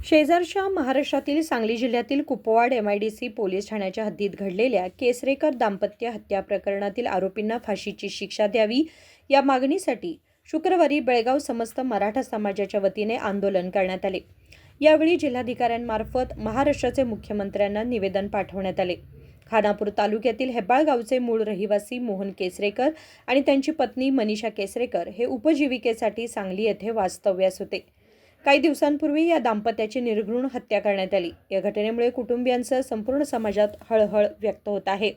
शेजारच्या महाराष्ट्रातील सांगली जिल्ह्यातील कुपवाड MIDC पोलीस ठाण्याच्या हद्दीत घडलेल्या केसरेकर दाम्पत्य हत्या प्रकरणातील आरोपींना फाशीची शिक्षा द्यावी या मागणीसाठी शुक्रवारी बेळगाव समस्त मराठा समाजाच्या वतीने आंदोलन करण्यात आले। यावेळी जिल्हाधिकाऱ्यांमार्फत महाराष्ट्राचे मुख्यमंत्र्यांना निवेदन पाठवण्यात आले। खानापूर तालुक्यातील हेब्बाळ गावचे मूळ रहिवासी मोहन केसरेकर आणि त्यांची पत्नी मनीषा केसरेकर हे उपजीविकेसाठी सांगली येथे वास्तव्यास होते। काही दिवसांपूर्वी या दाम्पत्याची निर्घृण हत्या करण्यात आली। या घटनेमुळे कुटुंबियांसह संपूर्ण समाजात हळहळ व्यक्त होत आहे।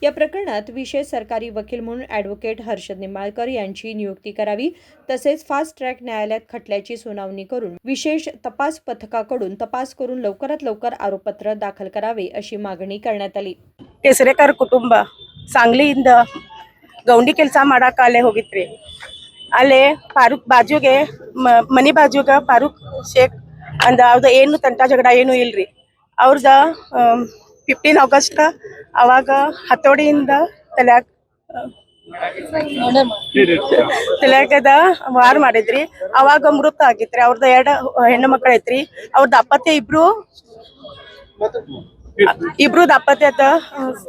या प्रकरणात विशेष सरकारी वकील म्हणून ॲडव्होकेट हर्षद निंबाळकर यांची नियुक्ती करावी, तसेच फास्ट ट्रॅक न्यायालयात खटल्याची सुनावणी करून विशेष तपास पथकाकडून तपास करून लवकरात लवकर आरोपपत्र दाखल करावे अशी मागणी करण्यात आली। केसरेकर ಕುಟುಂಬ सांगಲಿಯಿಂದ ಗೌಂಡಿ ಕೆಲಸ ಮಾಡಕ್ಕೆ ಅಲ್ಲೇ ಹೋಗಿತ್ರಿ। ಅಲ್ಲೇ ಫಾರೂಕ್ ಬಾಜುಗೆ ಮನಿ ಬಾಜುಗ ಫಾರೂಕ್ ಶೇಖ್ ಅಂದ ಅವ್ರದ ಏನು ತಂಟ ಜಗಳ ಏನು ಇಲ್ರಿ। ಅವ್ರದ 15 ಆಗಸ್ಟ್ ಅವಾಗ ಹತೋಡಿಯಿಂದ ತಲೆಗದ ವಾರ್ ಮಾಡಿದ್ರಿ। ಅವಾಗ ಮೃತ ಆಗಿತ್ರಿ। ಅವ್ರದ 2 ಹೆಣ್ಣು ಮಕ್ಕಳು ಐತ್ರಿ। ಅವ್ರದ ಅಪ್ಪತ್ತೆ ಇಬ್ರು ದಾಪತ್ಯದ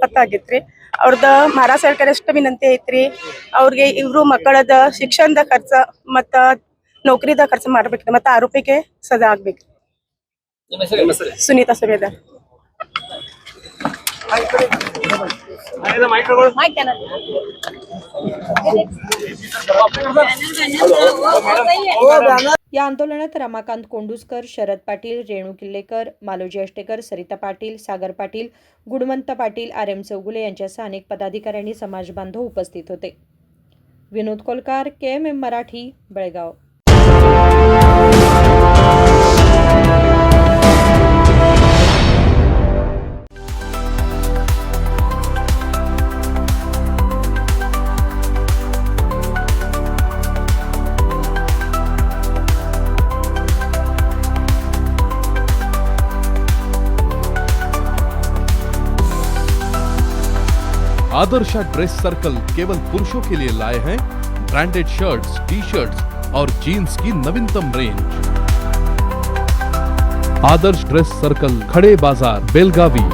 ಸತ್ತಾಗಿತ್ರಿ। ಅವ್ರದ ಮಹಾರಾಷ್ಟ್ರ ಸರ್ಕಾರ ಎಷ್ಟು ವಿನಂತಿ ಐತ್ರಿ, ಅವ್ರಿಗೆ ಇವ್ರು ಮಕ್ಕಳದ ಶಿಕ್ಷಣದ ಖರ್ಚು ಮತ್ತ ನೌಕರಿದ ಖರ್ಚು ಮಾಡ್ಬೇಕ್ರಿ, ಮತ್ತೆ ಆರೋಪಿಗೆ ಸದಾ ಆಗ್ಬೇಕ್ರಿ। ಸುನೀತಾ ಸುಬೇದಾರ್। या आंदोलनात रमाकांत कोंडुस्कर, शरद पाटील, रेणू किल्लेकर, मालोजी अष्टेकर, सरिता पाटील, सागर पाटील, गुणवंत पाटील, RM चौगुले यांच्यासह अनेक पदाधिकाऱ्यांनी समाज बांधव उपस्थित होते। विनोद कोलकार, KMM मराठी, बेळगाव। आदर्श ड्रेस सर्कल केवल पुरुषों के लिए लाए हैं ब्रांडेड शर्ट्स, टी-शर्ट्स और जीन्स की नवीनतम रेंज। आदर्श ड्रेस सर्कल, खड़े बाजार, बेलगावी।